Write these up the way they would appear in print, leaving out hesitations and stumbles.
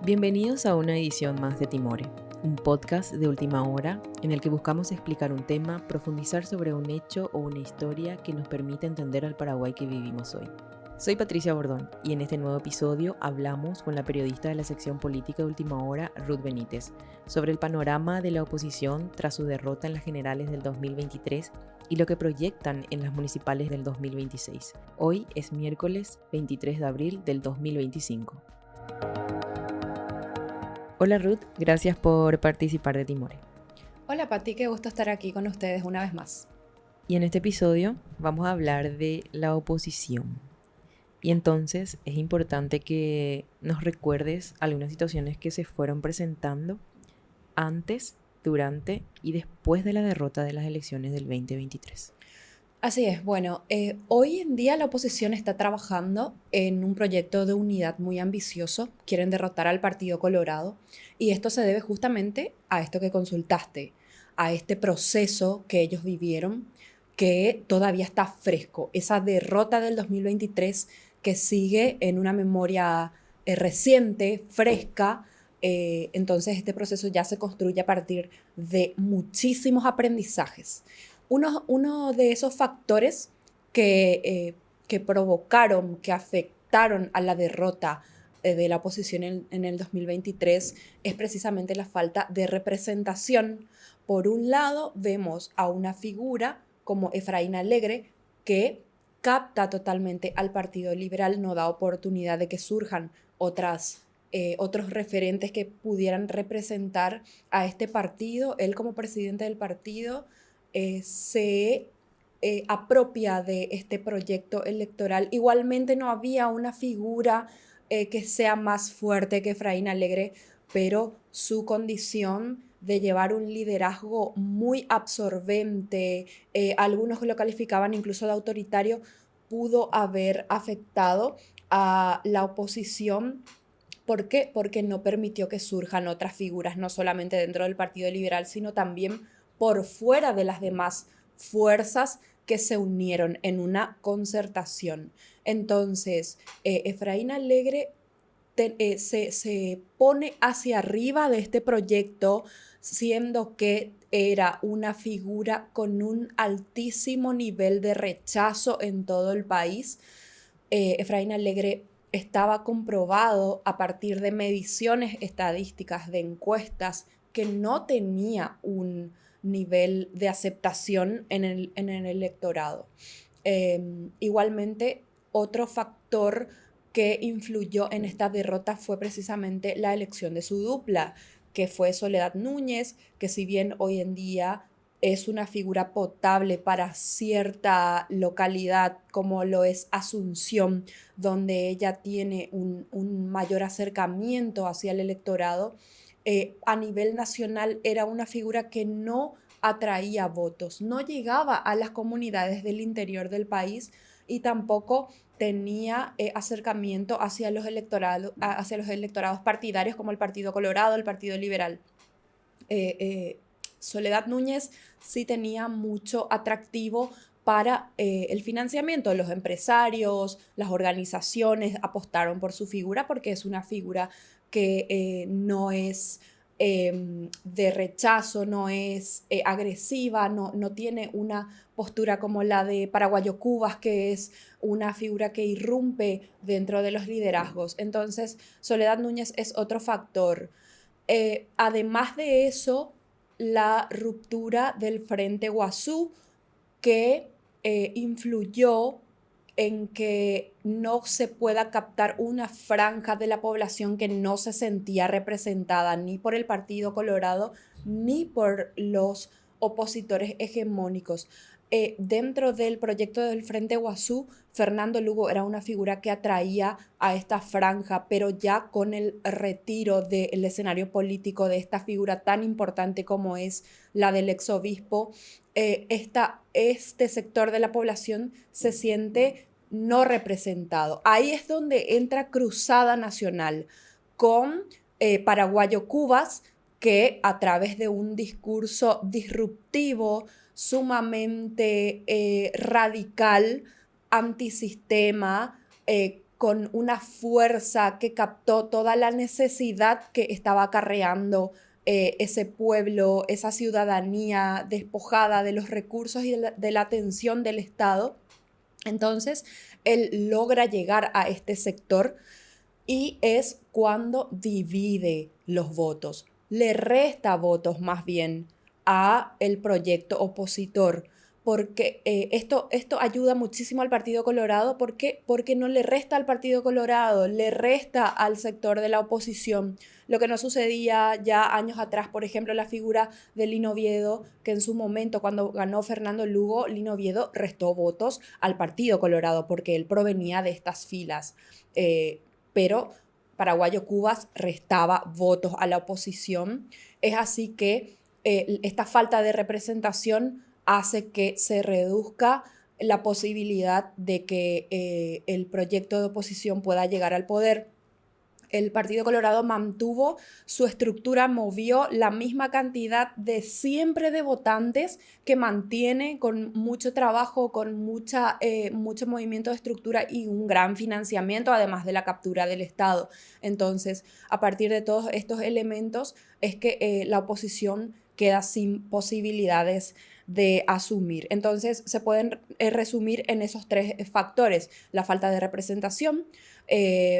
Bienvenidos a una edición más de Timore, un podcast de última hora en el que buscamos explicar un tema, profundizar sobre un hecho o una historia que nos permita entender al Paraguay que vivimos hoy. Soy Patricia Bordón y en este nuevo episodio hablamos con la periodista de la sección política de Última Hora, Ruth Benítez, sobre el panorama de la oposición tras su derrota en las generales del 2023 y lo que proyectan en las municipales del 2026. Hoy es miércoles 23 de abril del 2025. Hola Ruth, gracias por participar de Timore. Hola Pati, qué gusto estar aquí con ustedes una vez más. Y en este episodio vamos a hablar de la oposición. Y entonces es importante que nos recuerdes algunas situaciones que se fueron presentando antes, durante y después de la derrota de las elecciones del 2023. Así es, bueno, hoy en día la oposición está trabajando en un proyecto de unidad muy ambicioso. Quieren derrotar al Partido Colorado y esto se debe justamente a esto que consultaste, a este proceso que ellos vivieron que todavía está fresco. Esa derrota del 2023 que sigue en una memoria reciente, fresca. Entonces este proceso ya se construye a partir de muchísimos aprendizajes. Uno de esos factores que provocaron, que afectaron a la derrota de la oposición en el 2023 es precisamente la falta de representación. Por un lado, vemos a una figura como Efraín Alegre que capta totalmente al Partido Liberal, no da oportunidad de que surjan otros referentes que pudieran representar a este partido. Él como presidente del partido se apropia de este proyecto electoral. Igualmente no había una figura que sea más fuerte que Efraín Alegre, pero su condición de llevar un liderazgo muy absorbente, algunos lo calificaban incluso de autoritario, pudo haber afectado a la oposición. ¿Por qué? Porque no permitió que surjan otras figuras, no solamente dentro del Partido Liberal, sino también por fuera de las demás fuerzas que se unieron en una concertación. Entonces, Efraín Alegre se pone hacia arriba de este proyecto, siendo que era una figura con un altísimo nivel de rechazo en todo el país. Efraín Alegre estaba comprobado a partir de mediciones estadísticas, de encuestas, que no tenía un nivel de aceptación en el electorado. Igualmente, otro factor que influyó en esta derrota fue precisamente la elección de su dupla, que fue Soledad Núñez, que si bien hoy en día es una figura potable para cierta localidad como lo es Asunción, donde ella tiene un mayor acercamiento hacia el electorado, a nivel nacional era una figura que no atraía votos, no llegaba a las comunidades del interior del país y tampoco tenía acercamiento hacia los electorados partidarios como el Partido Colorado, el Partido Liberal. Soledad Núñez sí tenía mucho atractivo para el financiamiento. Los empresarios, las organizaciones apostaron por su figura porque es una figura que no es de rechazo, no es agresiva, no tiene una postura como la de Paraguayo Cubas, que es una figura que irrumpe dentro de los liderazgos. Entonces, Soledad Núñez es otro factor. Además de eso, la ruptura del Frente Guazú, que influyó en que no se pueda captar una franja de la población que no se sentía representada ni por el Partido Colorado ni por los opositores hegemónicos. Dentro del proyecto del Frente Guazú, Fernando Lugo era una figura que atraía a esta franja, pero ya con el retiro del escenario político de esta figura tan importante como es la del exobispo, este sector de la población se siente no representado. Ahí es donde entra Cruzada Nacional con Paraguayo Cubas, que a través de un discurso disruptivo, sumamente radical, antisistema, con una fuerza que captó toda la necesidad que estaba acarreando ese pueblo, esa ciudadanía despojada de los recursos y de la atención del Estado. Entonces, él logra llegar a este sector y es cuando divide los votos, le resta votos más bien a el proyecto opositor, porque esto ayuda muchísimo al Partido Colorado, porque no le resta al Partido Colorado, le resta al sector de la oposición, lo que no sucedía ya años atrás, por ejemplo, la figura de Lino Oviedo, que en su momento cuando ganó Fernando Lugo, Lino Oviedo restó votos al Partido Colorado, porque él provenía de estas filas. Pero Paraguayo Cubas restaba votos a la oposición. Es así que esta falta de representación hace que se reduzca la posibilidad de que el proyecto de oposición pueda llegar al poder. El Partido Colorado mantuvo su estructura, movió la misma cantidad de siempre de votantes que mantiene con mucho trabajo, con mucho movimiento de estructura y un gran financiamiento, además de la captura del Estado. Entonces, a partir de todos estos elementos es que la oposición queda sin posibilidades de asumir. Entonces, se pueden resumir en esos tres factores: la falta de representación,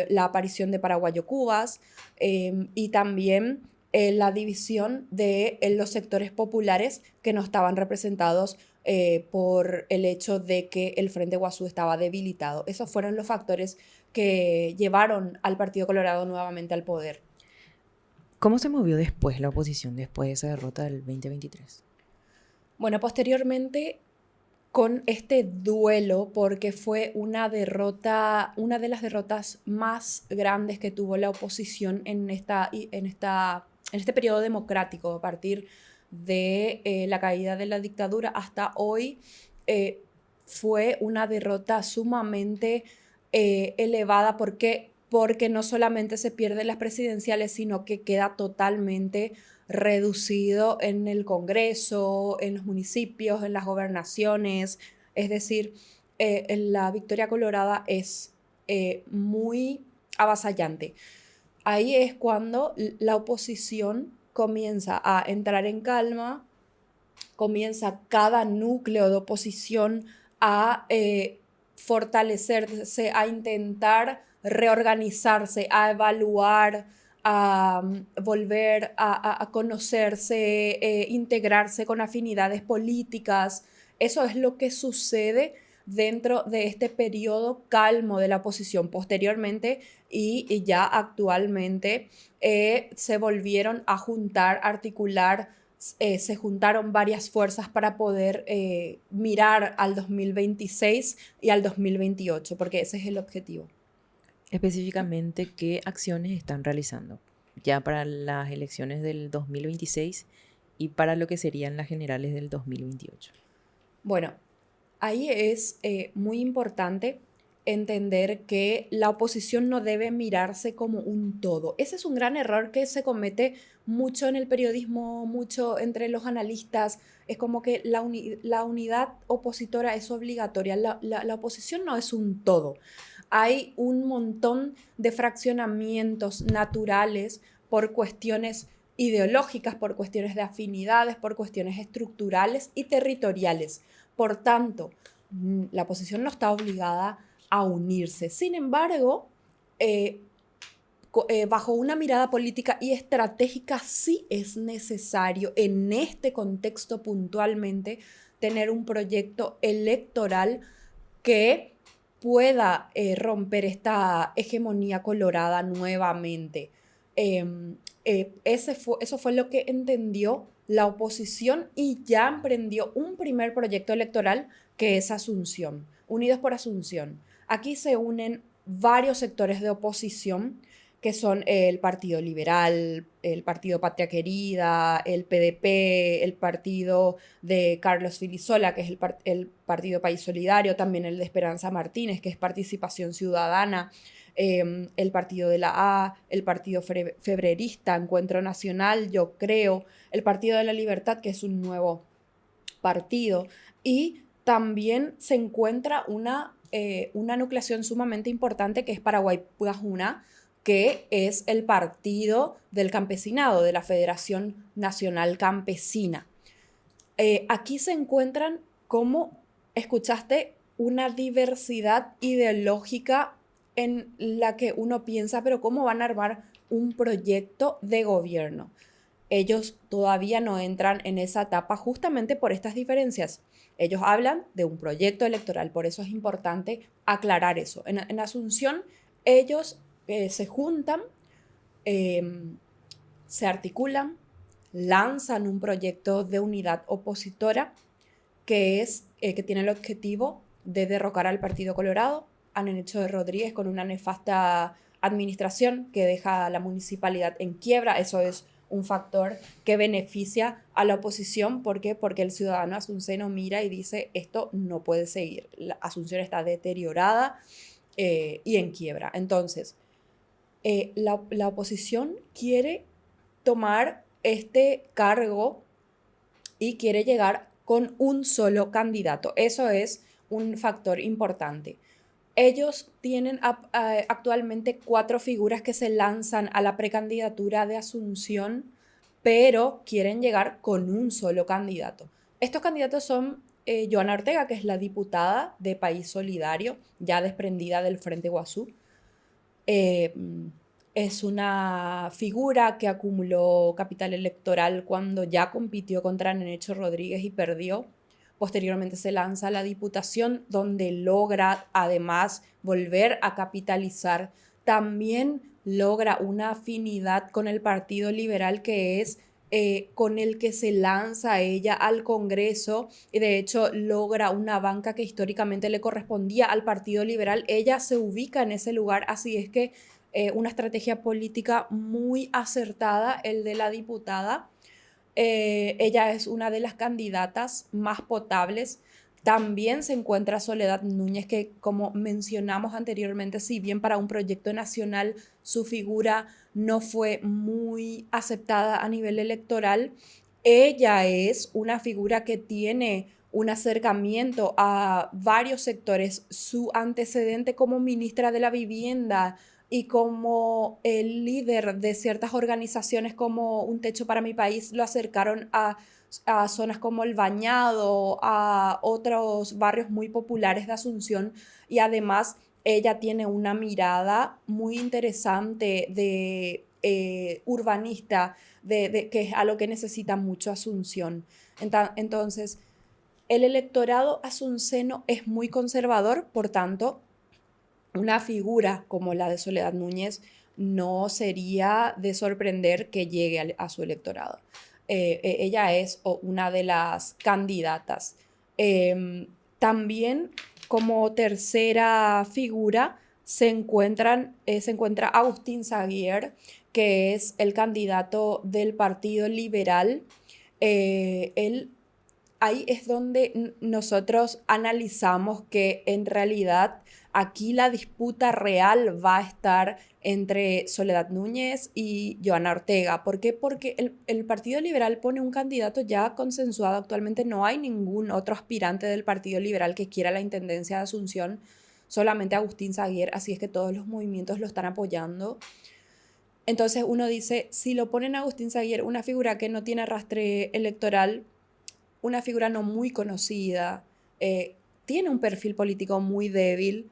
la aparición de Paraguayo Cubas y también la división de los sectores populares que no estaban representados por el hecho de que el Frente Guazú estaba debilitado. Esos fueron los factores que llevaron al Partido Colorado nuevamente al poder. ¿Cómo se movió después la oposición después de esa derrota del 2023? Bueno, posteriormente con este duelo, porque fue una de las derrotas más grandes que tuvo la oposición en este periodo democrático, a partir de la caída de la dictadura hasta hoy. Fue una derrota sumamente elevada, porque no solamente se pierden las presidenciales, sino que queda totalmente reducido en el Congreso, en los municipios, en las gobernaciones. Es decir, la victoria colorada es muy avasallante. Ahí es cuando la oposición comienza a entrar en calma, comienza cada núcleo de oposición a fortalecerse, a intentar reorganizarse, a evaluar, a volver a conocerse, integrarse con afinidades políticas. Eso es lo que sucede dentro de este periodo calmo de la oposición. Posteriormente y ya actualmente se volvieron a juntar, articular, se juntaron varias fuerzas para poder mirar al 2026 y al 2028, porque ese es el objetivo. Específicamente, ¿qué acciones están realizando ya para las elecciones del 2026 y para lo que serían las generales del 2028? Bueno, ahí es muy importante entender que la oposición no debe mirarse como un todo. Ese es un gran error que se comete mucho en el periodismo, mucho entre los analistas. Es como que la unidad opositora es obligatoria. La oposición no es un todo. Hay un montón de fraccionamientos naturales por cuestiones ideológicas, por cuestiones de afinidades, por cuestiones estructurales y territoriales. Por tanto, la oposición no está obligada a unirse. Sin embargo, bajo una mirada política y estratégica, sí es necesario en este contexto puntualmente tener un proyecto electoral que pueda romper esta hegemonía colorada nuevamente. Eso fue lo que entendió la oposición y ya emprendió un primer proyecto electoral, que es Asunción, Unidos por Asunción. Aquí se unen varios sectores de oposición, que son el Partido Liberal, el Partido Patria Querida, el PDP, el partido de Carlos Filisola, que es el Partido País Solidario, también el de Esperanza Martínez, que es Participación Ciudadana, el Partido de la A, el Partido Febrerista, Encuentro Nacional, Yo Creo, el Partido de la Libertad, que es un nuevo partido, y también se encuentra una una nucleación sumamente importante que es Paraguay Pujuna, que es el partido del campesinado, de la Federación Nacional Campesina. Aquí se encuentran, como escuchaste, una diversidad ideológica en la que uno piensa, pero ¿cómo van a armar un proyecto de gobierno? Ellos todavía no entran en esa etapa justamente por estas diferencias. Ellos hablan de un proyecto electoral, por eso es importante aclarar eso. En Asunción, ellos se juntan, eh, se articulan, lanzan un proyecto de unidad opositora que tiene el objetivo de derrocar al Partido Colorado, a Nenecho de Rodríguez con una nefasta administración que deja a la municipalidad en quiebra. Eso es un factor que beneficia a la oposición. ¿Por qué? Porque el ciudadano asunceno mira y dice, esto no puede seguir. La Asunción está deteriorada y en quiebra. Entonces, la oposición quiere tomar este cargo y quiere llegar con un solo candidato. Eso es un factor importante. Ellos tienen actualmente 4 figuras que se lanzan a la precandidatura de Asunción, pero quieren llegar con un solo candidato. Estos candidatos son Joana Ortega, que es la diputada de País Solidario, ya desprendida del Frente Guazú. Es una figura que acumuló capital electoral cuando ya compitió contra Nenecho Rodríguez y perdió. Posteriormente se lanza a la diputación, donde logra además volver a capitalizar. También logra una afinidad con el Partido Liberal, que es con el que se lanza ella al Congreso, y de hecho logra una banca que históricamente le correspondía al Partido Liberal. Ella se ubica en ese lugar, así es que una estrategia política muy acertada, el de la diputada. Ella es una de las candidatas más potables. También se encuentra Soledad Núñez, que como mencionamos anteriormente, si bien para un proyecto nacional su figura no fue muy aceptada a nivel electoral, ella es una figura que tiene un acercamiento a varios sectores. Su antecedente como ministra de la Vivienda y como el líder de ciertas organizaciones como Un Techo para mi País lo acercaron a zonas como El Bañado, a otros barrios muy populares de Asunción, y además ella tiene una mirada muy interesante de urbanista, que es a lo que necesita mucho Asunción. Entonces, el electorado asunceno es muy conservador, por tanto, una figura como la de Soledad Núñez no sería de sorprender que llegue a su electorado. Ella es una de las candidatas. También como tercera figura se encuentra Agustín Saguier, que es el candidato del Partido Liberal. Él Ahí es donde nosotros analizamos que en realidad aquí la disputa real va a estar entre Soledad Núñez y Joana Ortega. ¿Por qué? Porque el Partido Liberal pone un candidato ya consensuado. Actualmente no hay ningún otro aspirante del Partido Liberal que quiera la intendencia de Asunción, solamente Agustín Saguier, así es que todos los movimientos lo están apoyando. Entonces uno dice, si lo ponen a Agustín Saguier, una figura que no tiene arrastre electoral, una figura no muy conocida, tiene un perfil político muy débil,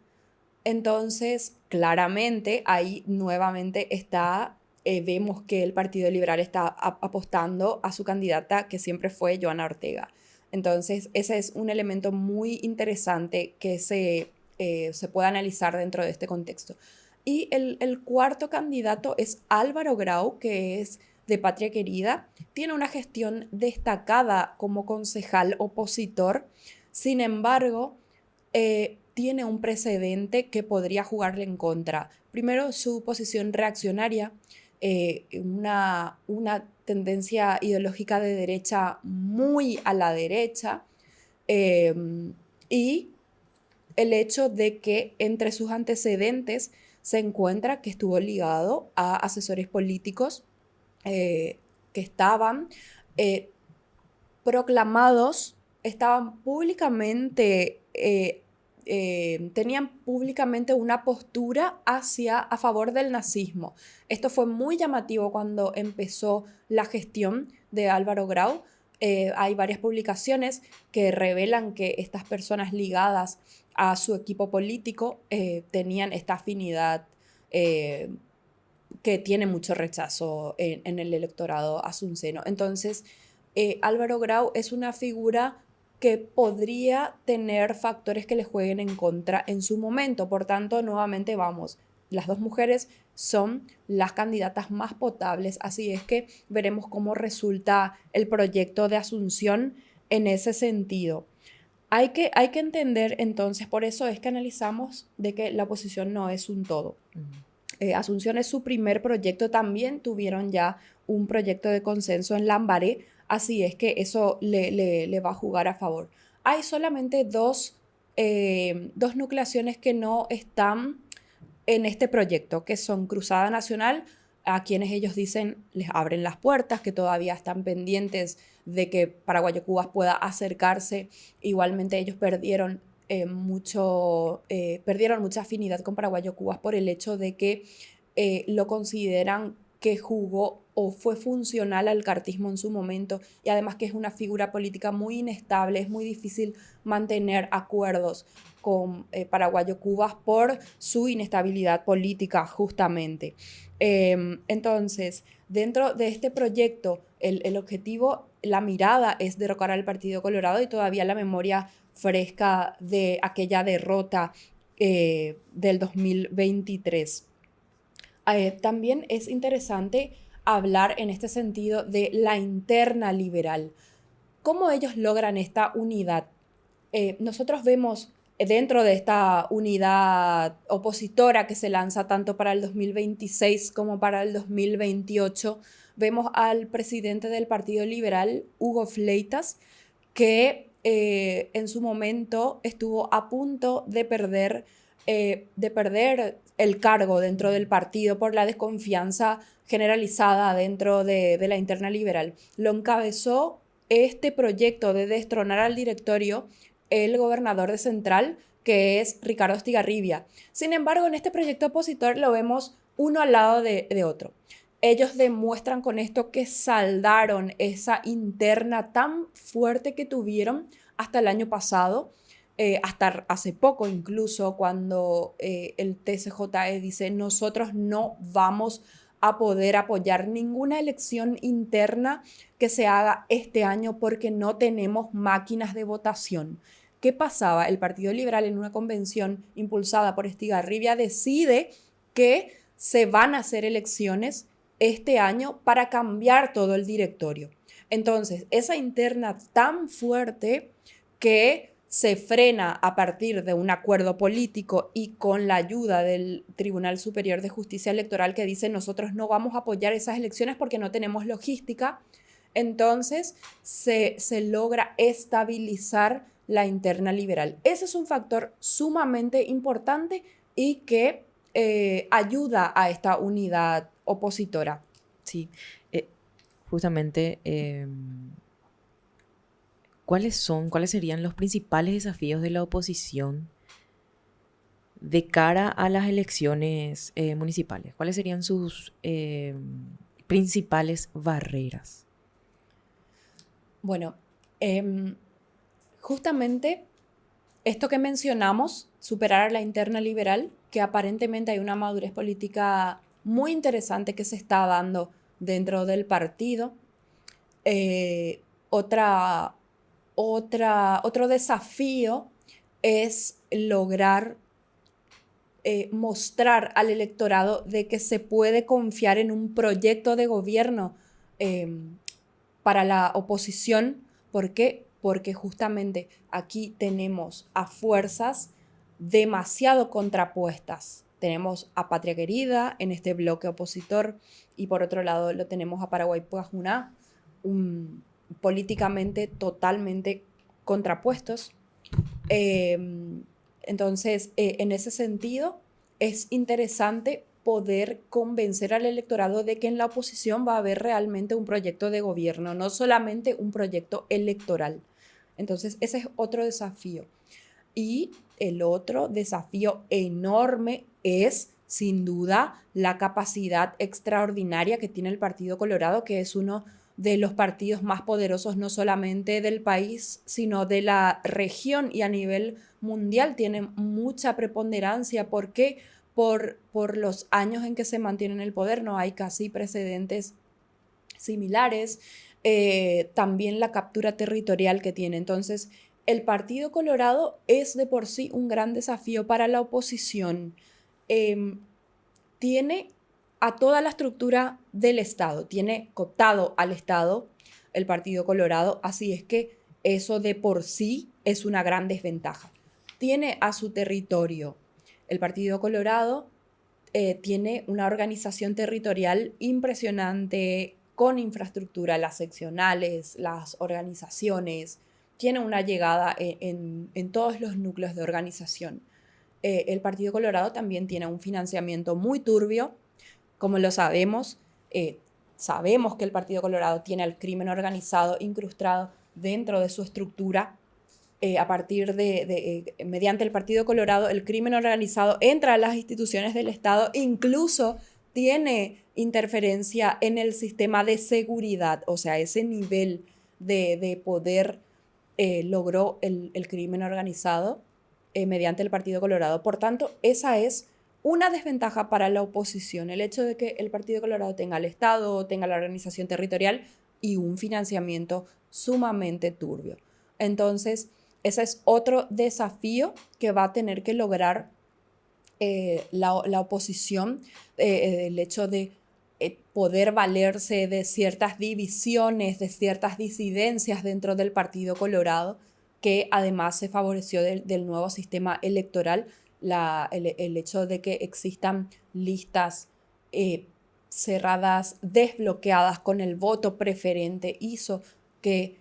entonces claramente ahí nuevamente vemos que el Partido Liberal está apostando a su candidata, que siempre fue Joana Ortega. Entonces ese es un elemento muy interesante que se puede analizar dentro de este contexto. Y el cuarto candidato es Álvaro Grau, que es de Patria Querida. Tiene una gestión destacada como concejal opositor. Sin embargo, tiene un precedente que podría jugarle en contra. Primero, su posición reaccionaria, una tendencia ideológica de derecha muy a la derecha, eh, y el hecho de que entre sus antecedentes se encuentra que estuvo ligado a asesores políticos que estaban proclamados, estaban públicamente tenían públicamente una postura a favor del nazismo. Esto fue muy llamativo cuando empezó la gestión de Álvaro Grau. Hay varias publicaciones que revelan que estas personas ligadas a su equipo político tenían esta afinidad que tiene mucho rechazo en el electorado asunceno. Entonces, Álvaro Grau es una figura que podría tener factores que le jueguen en contra en su momento. Por tanto, nuevamente vamos, las dos mujeres son las candidatas más potables, así es que veremos cómo resulta el proyecto de Asunción en ese sentido. Hay que entender entonces, por eso es que analizamos de que la oposición no es un todo. Asunción es su primer proyecto, también tuvieron ya un proyecto de consenso en Lambaré, así es que eso le va a jugar a favor. Hay solamente dos nucleaciones que no están en este proyecto, que son Cruzada Nacional, a quienes ellos dicen les abren las puertas, que todavía están pendientes de que Paraguayo Cubas pueda acercarse. Igualmente ellos perdieron mucha afinidad con Paraguayo Cubas por el hecho de que lo consideran que jugó o fue funcional al cartismo en su momento, y además que es una figura política muy inestable, es muy difícil mantener acuerdos con Paraguayo Cubas por su inestabilidad política justamente. Entonces, dentro de este proyecto, el objetivo, la mirada es derrocar al Partido Colorado, y todavía la memoria fresca de aquella derrota del 2023. También es interesante hablar en este sentido de la interna liberal. ¿Cómo ellos logran esta unidad? Nosotros vemos dentro de esta unidad opositora que se lanza tanto para el 2026 como para el 2028, vemos al presidente del Partido Liberal, Hugo Fleitas, que en su momento estuvo a punto de perder el cargo dentro del partido por la desconfianza generalizada dentro de la interna liberal. Lo encabezó este proyecto de destronar al directorio el gobernador de Central, que es Ricardo Estigarribia. Sin embargo, en este proyecto opositor lo vemos uno al lado de otro. Ellos demuestran con esto que saldaron esa interna tan fuerte que tuvieron hasta el año pasado, hasta hace poco incluso, cuando el TCJE dice: nosotros no vamos a poder apoyar ninguna elección interna que se haga este año porque no tenemos máquinas de votación. ¿Qué pasaba? El Partido Liberal, en una convención impulsada por Estigarribia, decide que se van a hacer elecciones este año para cambiar todo el directorio. Entonces, esa interna tan fuerte que se frena a partir de un acuerdo político y con la ayuda del Tribunal Superior de Justicia Electoral, que dice: nosotros no vamos a apoyar esas elecciones porque no tenemos logística. Entonces se logra estabilizar la interna liberal. Ese es un factor sumamente importante y que ayuda a esta unidad opositora. Sí, justamente, ¿cuáles serían los principales desafíos de la oposición de cara a las elecciones municipales? ¿Cuáles serían sus principales barreras? Bueno, justamente esto que mencionamos, superar a la interna liberal, que aparentemente hay una madurez política muy interesante que se está dando dentro del partido. Otro desafío es lograr mostrar al electorado de que se puede confiar en un proyecto de gobierno para la oposición. ¿Por qué? Porque justamente aquí tenemos a fuerzas demasiado contrapuestas. Tenemos a Patria Querida en este bloque opositor, y por otro lado lo tenemos a Paraguay Puajuná, políticamente totalmente contrapuestos. Entonces, en ese sentido, es interesante poder convencer al electorado de que en la oposición va a haber realmente un proyecto de gobierno, no solamente un proyecto electoral. Entonces, ese es otro desafío. Y el otro desafío enorme es, sin duda, la capacidad extraordinaria que tiene el Partido Colorado, que es uno de los partidos más poderosos no solamente del país, sino de la región y a nivel mundial. Tiene mucha preponderancia. ¿Por qué? Por los años en que se mantiene en el poder. No hay casi precedentes similares. También la captura territorial que tiene. Entonces, el Partido Colorado es de por sí un gran desafío para la oposición. Tiene a toda la estructura del Estado, tiene cooptado al Estado el Partido Colorado, así es que eso de por sí es una gran desventaja. Tiene a su territorio. El Partido Colorado tiene una organización territorial impresionante con infraestructura, las seccionales, las organizaciones, tiene una llegada en todos los núcleos de organización. El Partido Colorado también tiene un financiamiento muy turbio, como lo sabemos. Sabemos que el Partido Colorado tiene al crimen organizado incrustado dentro de su estructura. Mediante el Partido Colorado, el crimen organizado entra a las instituciones del Estado, incluso tiene interferencia en el sistema de seguridad, o sea, ese nivel de poder logró el crimen organizado mediante el Partido Colorado. Por tanto, esa es una desventaja para la oposición, el hecho de que el Partido Colorado tenga el Estado, tenga la organización territorial y un financiamiento sumamente turbio. Entonces, ese es otro desafío que va a tener que lograr la oposición, el hecho de poder valerse de ciertas divisiones, de ciertas disidencias dentro del Partido Colorado, que además se favoreció del nuevo sistema electoral. El hecho de que existan listas cerradas, desbloqueadas con el voto preferente, hizo que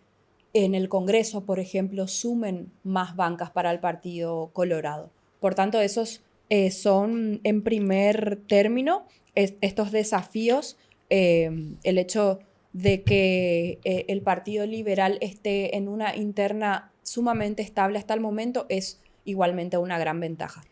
en el Congreso, por ejemplo, sumen más bancas para el Partido Colorado. Por tanto, esos son, en primer término, estos desafíos. El hecho de que el Partido Liberal esté en una interna sumamente estable hasta el momento es igualmente una gran ventaja.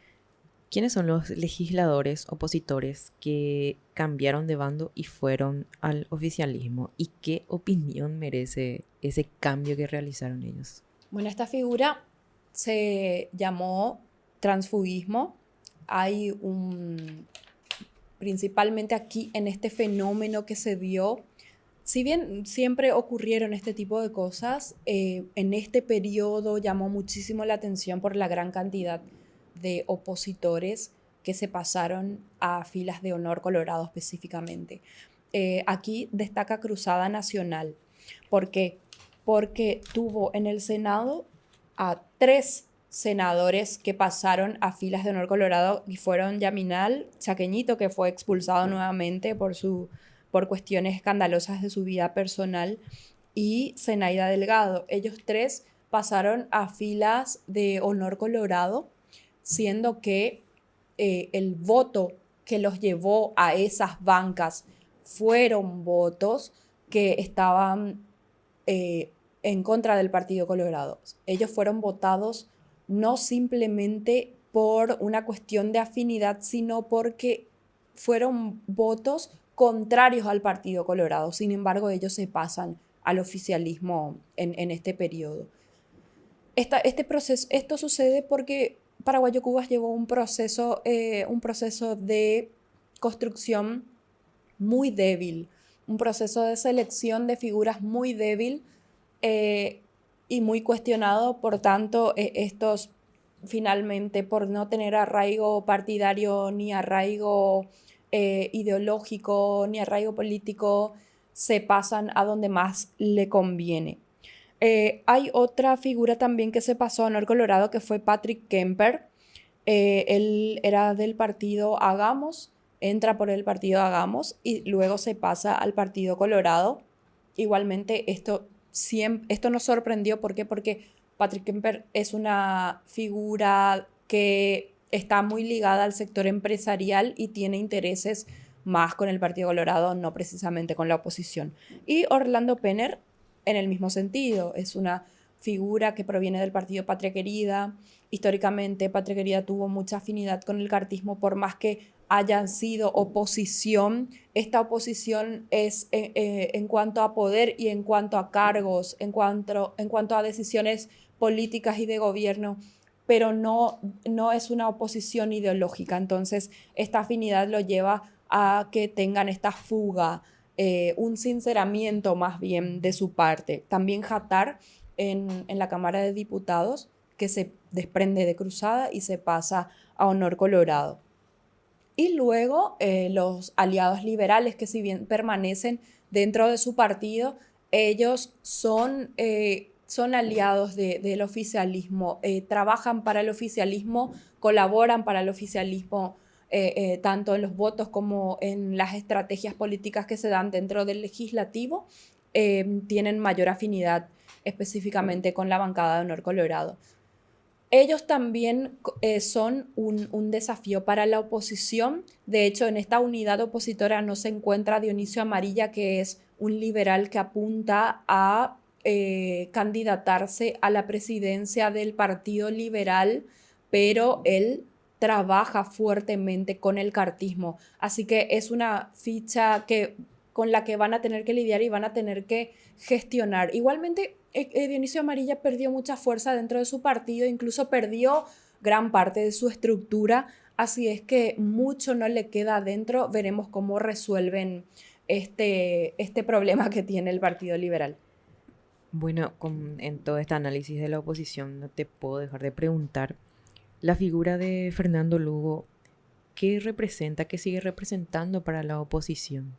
¿Quiénes son los legisladores opositores que cambiaron de bando y fueron al oficialismo? ¿Y qué opinión merece ese cambio que realizaron ellos? Bueno, esta figura se llamó transfugismo. Hay principalmente aquí en este fenómeno que se dio, si bien siempre ocurrieron este tipo de cosas, en este periodo llamó muchísimo la atención por la gran cantidad de opositores que se pasaron a filas de honor Colorado específicamente. Aquí destaca Cruzada Nacional. ¿Por qué? Porque tuvo en el Senado a 3 senadores que pasaron a filas de honor Colorado y fueron Yaminal Chaqueñito, que fue expulsado nuevamente por cuestiones escandalosas de su vida personal, y Zenaida Delgado. Ellos 3 pasaron a filas de honor Colorado, siendo que el voto que los llevó a esas bancas fueron votos que estaban en contra del Partido Colorado. Ellos fueron votados no simplemente por una cuestión de afinidad, sino porque fueron votos contrarios al Partido Colorado. Sin embargo, ellos se pasan al oficialismo en este periodo. Esto sucede porque Paraguayo Cubas llevó un proceso de construcción muy débil, un proceso de selección de figuras muy débil y muy cuestionado. Por tanto, estos finalmente, por no tener arraigo partidario ni arraigo ideológico ni arraigo político, se pasan a donde más le conviene. Hay otra figura también que se pasó a honor Colorado, que fue Patrick Kemper. Él era del partido Hagamos, entra por el partido Hagamos y luego se pasa al Partido Colorado. Igualmente esto nos sorprendió. ¿Por qué? Porque Patrick Kemper es una figura que está muy ligada al sector empresarial y tiene intereses más con el Partido Colorado, no precisamente con la oposición. Y Orlando Penner, en el mismo sentido, es una figura que proviene del partido Patria Querida. Históricamente, Patria Querida tuvo mucha afinidad con el cartismo, por más que hayan sido oposición. Esta oposición es en cuanto a poder y en cuanto a cargos, en cuanto a decisiones políticas y de gobierno, pero no es una oposición ideológica. Entonces, esta afinidad lo lleva a que tengan esta fuga, un sinceramiento más bien de su parte. También Jattar en la Cámara de Diputados, que se desprende de Cruzada y se pasa a Honor Colorado. Y luego los aliados liberales, que si bien permanecen dentro de su partido, ellos son aliados del oficialismo, trabajan para el oficialismo, colaboran para el oficialismo, tanto en los votos como en las estrategias políticas que se dan dentro del legislativo, tienen mayor afinidad específicamente con la bancada de Honor Colorado. Ellos también son un desafío para la oposición. De hecho, en esta unidad opositora no se encuentra Dionisio Amarilla, que es un liberal que apunta a candidatarse a la presidencia del Partido Liberal, pero él trabaja fuertemente con el cartismo. Así que es una ficha con la que van a tener que lidiar y van a tener que gestionar. Igualmente, Dionisio Amarilla perdió mucha fuerza dentro de su partido, incluso perdió gran parte de su estructura, así es que mucho no le queda adentro. Veremos cómo resuelven este problema que tiene el Partido Liberal. Bueno, en todo este análisis de la oposición no te puedo dejar de preguntar, la figura de Fernando Lugo, ¿qué representa, qué sigue representando para la oposición?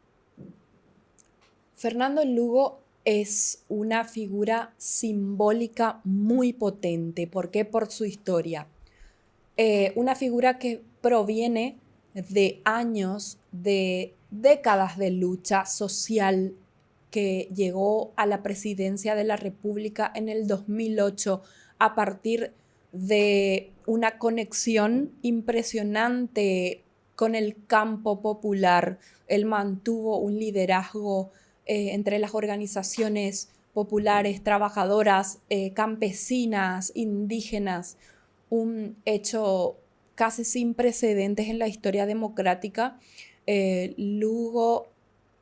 Fernando Lugo es una figura simbólica muy potente. ¿Por qué? Por su historia. Una figura que proviene de años, de décadas de lucha social, que llegó a la presidencia de la República en el 2008 a partir de una conexión impresionante con el campo popular. Él mantuvo un liderazgo entre las organizaciones populares, trabajadoras, campesinas, indígenas, un hecho casi sin precedentes en la historia democrática. Lugo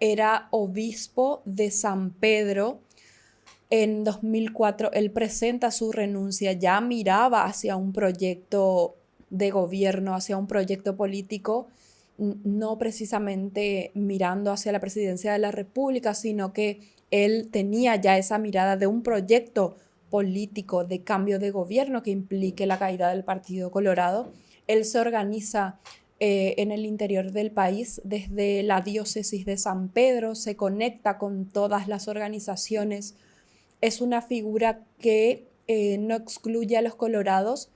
era obispo de San Pedro. En 2004 él presenta su renuncia, ya miraba hacia un proyecto de gobierno, hacia un proyecto político, no precisamente mirando hacia la presidencia de la República, sino que él tenía ya esa mirada de un proyecto político de cambio de gobierno que implique la caída del Partido Colorado. Él se organiza en el interior del país desde la diócesis de San Pedro, se conecta con todas las organizaciones. Es una figura que no excluye a los colorados,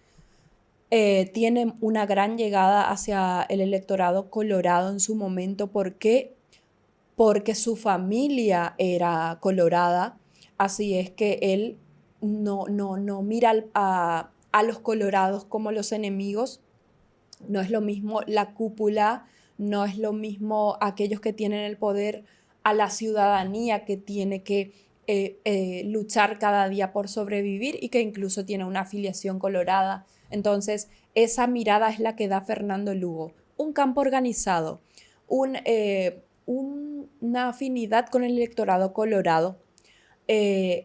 tiene una gran llegada hacia el electorado colorado en su momento. ¿Por qué? Porque su familia era colorada, así es que él no mira a los colorados como los enemigos. No es lo mismo la cúpula, no es lo mismo aquellos que tienen el poder a la ciudadanía que tiene que luchar cada día por sobrevivir y que incluso tiene una afiliación colorada. Entonces, esa mirada es la que da Fernando Lugo. Un campo organizado, una afinidad con el electorado colorado,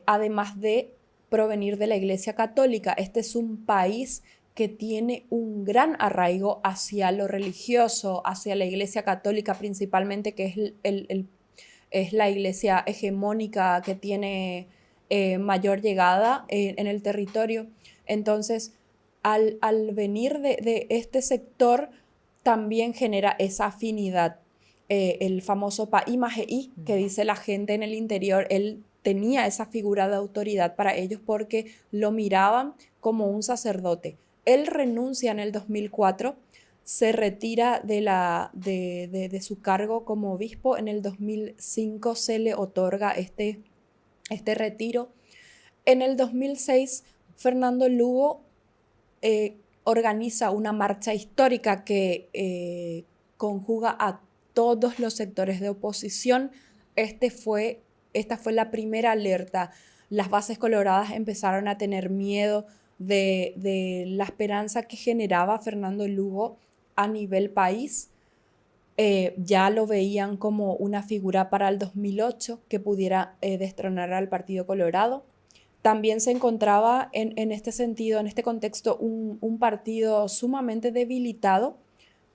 además de provenir de la Iglesia Católica. Este es un país que tiene un gran arraigo hacia lo religioso, hacia la Iglesia Católica principalmente, que es la iglesia hegemónica que tiene mayor llegada en el territorio. Entonces, al venir de este sector, también genera esa afinidad. El famoso Paí Majeí, que dice la gente en el interior, él tenía esa figura de autoridad para ellos porque lo miraban como un sacerdote. Él renuncia en el 2004, se retira de su cargo como obispo. En el 2005 se le otorga este retiro. En el 2006, Fernando Lugo organiza una marcha histórica que conjuga a todos los sectores de oposición. Esta fue la primera alerta. las bases coloradas empezaron a tener miedo de la esperanza que generaba Fernando Lugo a nivel país. Ya lo veían como una figura para el 2008 que pudiera destronar al Partido Colorado. También se encontraba en este sentido, en este contexto, un partido sumamente debilitado,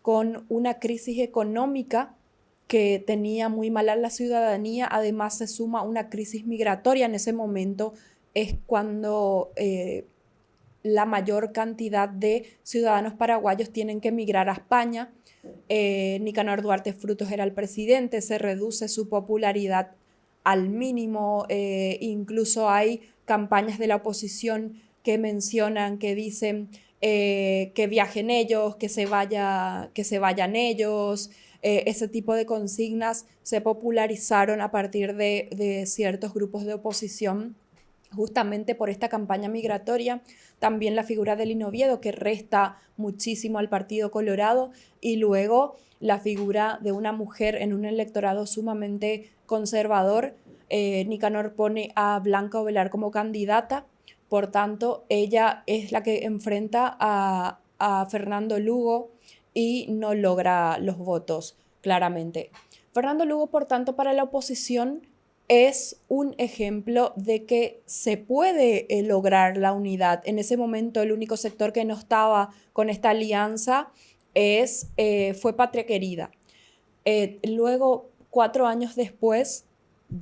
con una crisis económica que tenía muy mal a la ciudadanía. Además se suma una crisis migratoria. En ese momento es cuando la mayor cantidad de ciudadanos paraguayos tienen que emigrar a España. Nicanor Duarte Frutos era el presidente, se reduce su popularidad al mínimo, incluso hay campañas de la oposición que mencionan, que dicen que viajen ellos, que se vayan ellos. Ese tipo de consignas se popularizaron a partir de ciertos grupos de oposición justamente por esta campaña migratoria. También la figura de Lino Oviedo, que resta muchísimo al Partido Colorado, y luego la figura de una mujer en un electorado sumamente conservador. Nicanor pone a Blanca Ovelar como candidata, por tanto ella es la que enfrenta a Fernando Lugo y no logra los votos claramente. Fernando Lugo, por tanto, para la oposición es un ejemplo de que se puede lograr la unidad. En ese momento el único sector que no estaba con esta alianza fue Patria Querida. Luego, 4 años después,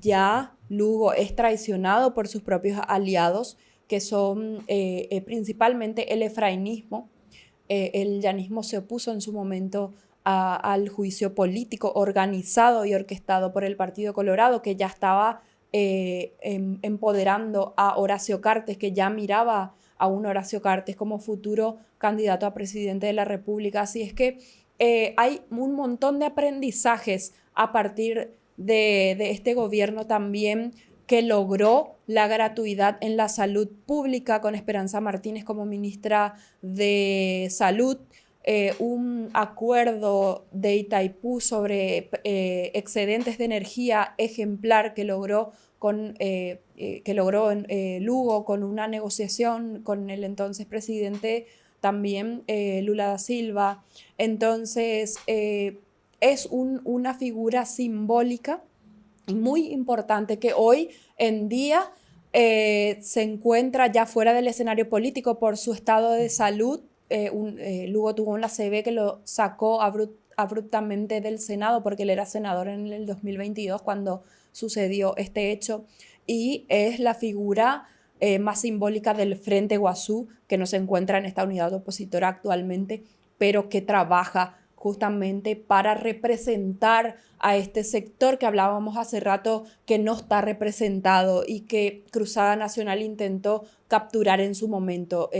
ya Lugo es traicionado por sus propios aliados, que son principalmente el efrainismo. El llanismo se opuso en su momento al juicio político organizado y orquestado por el Partido Colorado, que ya estaba empoderando a Horacio Cartes, que ya miraba a un Horacio Cartes como futuro candidato a presidente de la República. Así es que hay un montón de aprendizajes a partir de este gobierno también, que logró la gratuidad en la salud pública con Esperanza Martínez como ministra de Salud. Un acuerdo de Itaipú sobre excedentes de energía ejemplar que logró Lugo con una negociación con el entonces presidente también Lula da Silva. Entonces es una figura simbólica muy importante que hoy en día se encuentra ya fuera del escenario político por su estado de salud. Lugo tuvo una ACV que lo sacó abruptamente del Senado, porque él era senador en el 2022 cuando sucedió este hecho, y es la figura más simbólica del Frente Guazú, que no se encuentra en esta unidad opositora actualmente, pero que trabaja justamente para representar a este sector que hablábamos hace rato, que no está representado y que Cruzada Nacional intentó capturar en su momento.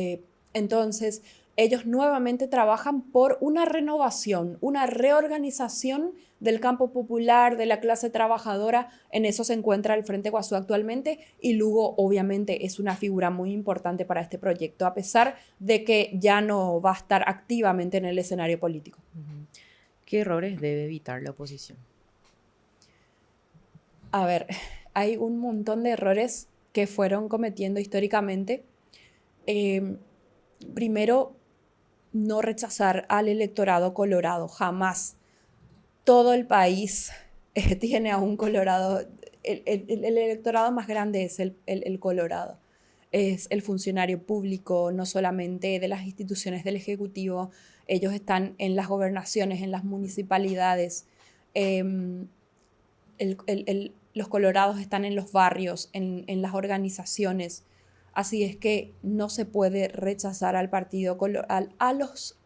Entonces, ellos nuevamente trabajan por una renovación, una reorganización del campo popular, de la clase trabajadora. En eso se encuentra el Frente Guazú actualmente, y Lugo obviamente es una figura muy importante para este proyecto, a pesar de que ya no va a estar activamente en el escenario político. ¿Qué errores debe evitar la oposición? A ver, hay un montón de errores que fueron cometiendo históricamente. Primero, no rechazar al electorado colorado, jamás. Todo el país tiene a un colorado. El electorado más grande es el colorado. Es el funcionario público, no solamente de las instituciones del Ejecutivo. Ellos están en las gobernaciones, en las municipalidades. Los colorados están en los barrios, en las organizaciones. Así es que no se puede rechazar al partido, a los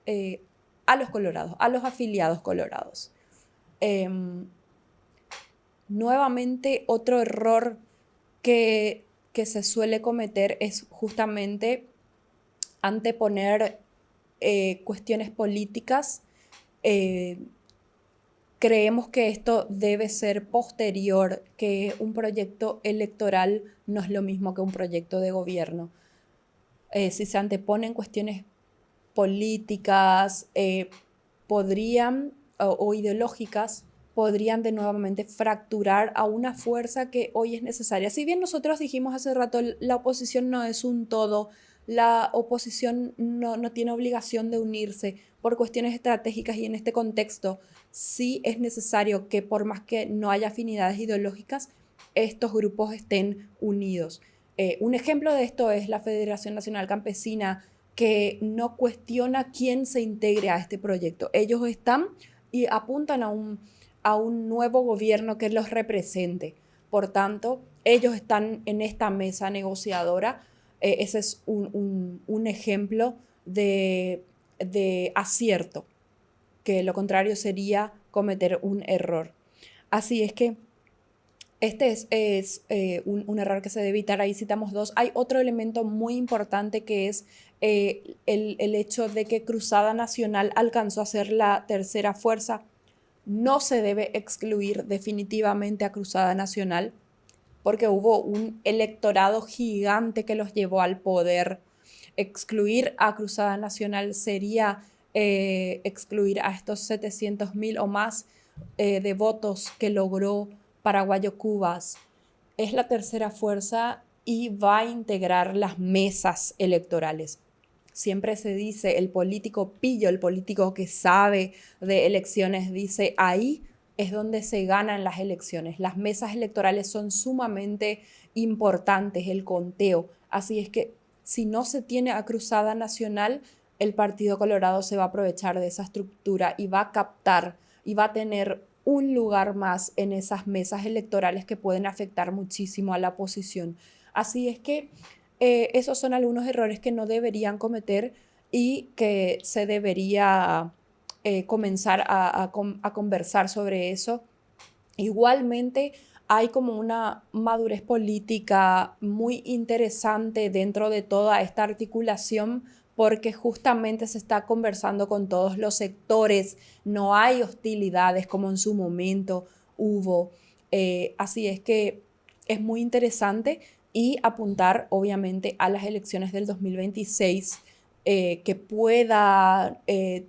colorados, a los afiliados colorados. Nuevamente, otro error que se suele cometer es justamente anteponer cuestiones políticas. Creemos que esto debe ser posterior, que un proyecto electoral no es lo mismo que un proyecto de gobierno. Si se anteponen cuestiones políticas, podrían o ideológicas, podrían de nuevamente fracturar a una fuerza que hoy es necesaria. Si bien nosotros dijimos hace rato, la oposición no es un todo, la oposición no tiene obligación de unirse por cuestiones estratégicas y en este contexto sí es necesario que por más que no haya afinidades ideológicas, estos grupos estén unidos. Un ejemplo de esto es la Federación Nacional Campesina, que no cuestiona quién se integre a este proyecto. Ellos están y apuntan a un nuevo gobierno que los represente. Por tanto, ellos están en esta mesa negociadora. Ese es un ejemplo de acierto, que lo contrario sería cometer un error. Así es que este es un error que se debe evitar. Ahí citamos dos. Hay otro elemento muy importante que es el hecho de que Cruzada Nacional alcanzó a ser la tercera fuerza. No se debe excluir definitivamente a Cruzada Nacional porque hubo un electorado gigante que los llevó al poder. Excluir a Cruzada Nacional sería excluir a estos 700.000 o más de votos que logró Paraguayo Cubas. Es la tercera fuerza y va a integrar las mesas electorales. Siempre se dice, el político pillo, el político que sabe de elecciones, dice, ahí es donde se ganan las elecciones. Las mesas electorales son sumamente importantes, el conteo. Así es que si no se tiene a Cruzada Nacional, el Partido Colorado se va a aprovechar de esa estructura y va a captar y va a tener un lugar más en esas mesas electorales que pueden afectar muchísimo a la oposición. Así es que esos son algunos errores que no deberían cometer y que se debería comenzar a conversar sobre eso. Igualmente, hay como una madurez política muy interesante dentro de toda esta articulación porque justamente se está conversando con todos los sectores, no hay hostilidades como en su momento hubo. Así es que es muy interesante y apuntar obviamente a las elecciones del 2026 que pueda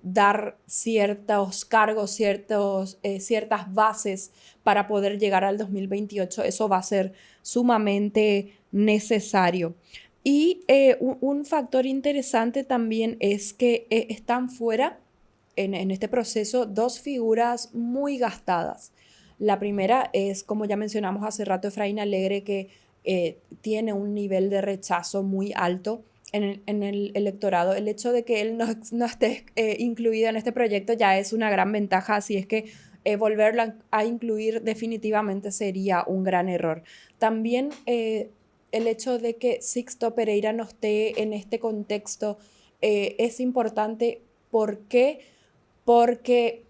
dar ciertos cargos, ciertas bases para poder llegar al 2028. Eso va a ser sumamente necesario. Y un factor interesante también es que están fuera en este proceso dos figuras muy gastadas. La primera es, como ya mencionamos hace rato, Efraín Alegre, que tiene un nivel de rechazo muy alto en el electorado. El hecho de que él no esté incluido en este proyecto ya es una gran ventaja, así es que volverlo a incluir definitivamente sería un gran error. También el hecho de que Sixto Pereira no esté en este contexto es importante. ¿Por qué? Porque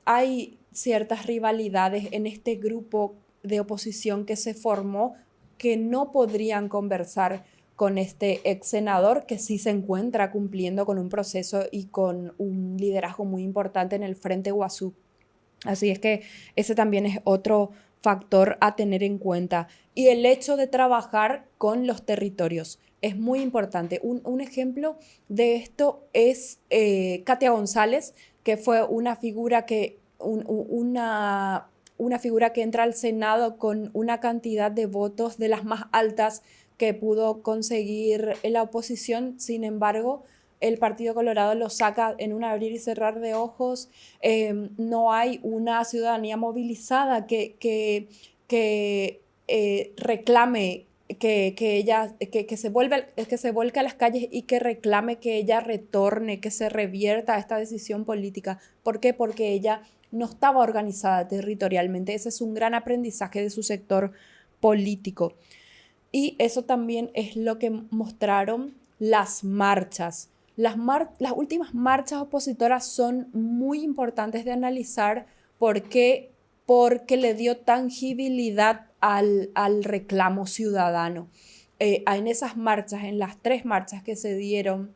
hay ciertas rivalidades en este grupo de oposición que se formó que no podrían conversar con este ex senador que sí se encuentra cumpliendo con un proceso y con un liderazgo muy importante en el Frente Guazú. Así es que ese también es otro factor a tener en cuenta. Y el hecho de trabajar con los territorios es muy importante. Un ejemplo de esto es Katia González, que fue una figura una figura que entra al Senado con una cantidad de votos de las más altas que pudo conseguir la oposición. Sin embargo, el Partido Colorado lo saca en un abrir y cerrar de ojos. No hay una ciudadanía movilizada que reclame que se vuelque a las calles y que reclame que ella retorne, que se revierta esta decisión política. ¿Por qué? Porque ella no estaba organizada territorialmente. Ese es un gran aprendizaje de su sector político. Y eso también es lo que mostraron las marchas. Las últimas marchas opositoras son muy importantes de analizar porque le dio tangibilidad al reclamo ciudadano. En esas marchas, en las 3 marchas que se dieron,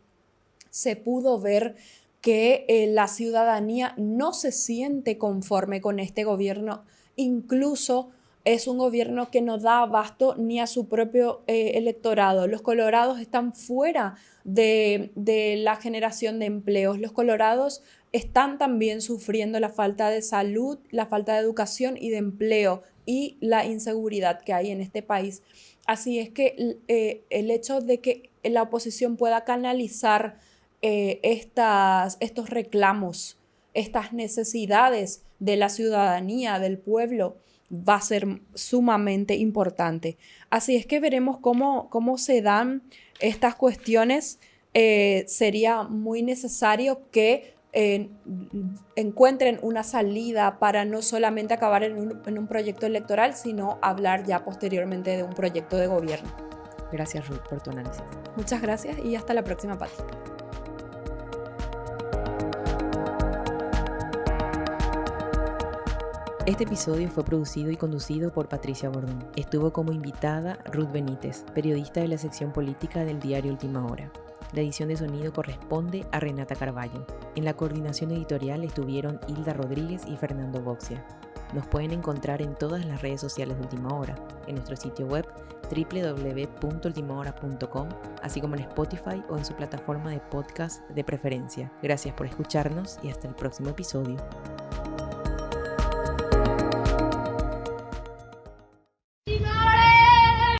se pudo ver que la ciudadanía no se siente conforme con este gobierno, incluso es un gobierno que no da abasto ni a su propio electorado. Los colorados están fuera de la generación de empleos. Los colorados están también sufriendo la falta de salud, la falta de educación y de empleo y la inseguridad que hay en este país. Así es que el hecho de que la oposición pueda canalizar estos reclamos, estas necesidades de la ciudadanía, del pueblo, va a ser sumamente importante. Así es que veremos cómo se dan estas cuestiones. Sería muy necesario que encuentren una salida para no solamente acabar en un proyecto electoral, sino hablar ya posteriormente de un proyecto de gobierno. Gracias, Ruth, por tu análisis. Muchas gracias y hasta la próxima, Pati. Este episodio fue producido y conducido por Patricia Bordón. Estuvo como invitada Ruth Benítez, periodista de la sección política del diario Última Hora. La edición de sonido corresponde a Renata Carballo. En la coordinación editorial estuvieron Hilda Rodríguez y Fernando Boxia. Nos pueden encontrar en todas las redes sociales de Última Hora, en nuestro sitio web www.ultimahora.com, así como en Spotify o en su plataforma de podcast de preferencia. Gracias por escucharnos y hasta el próximo episodio.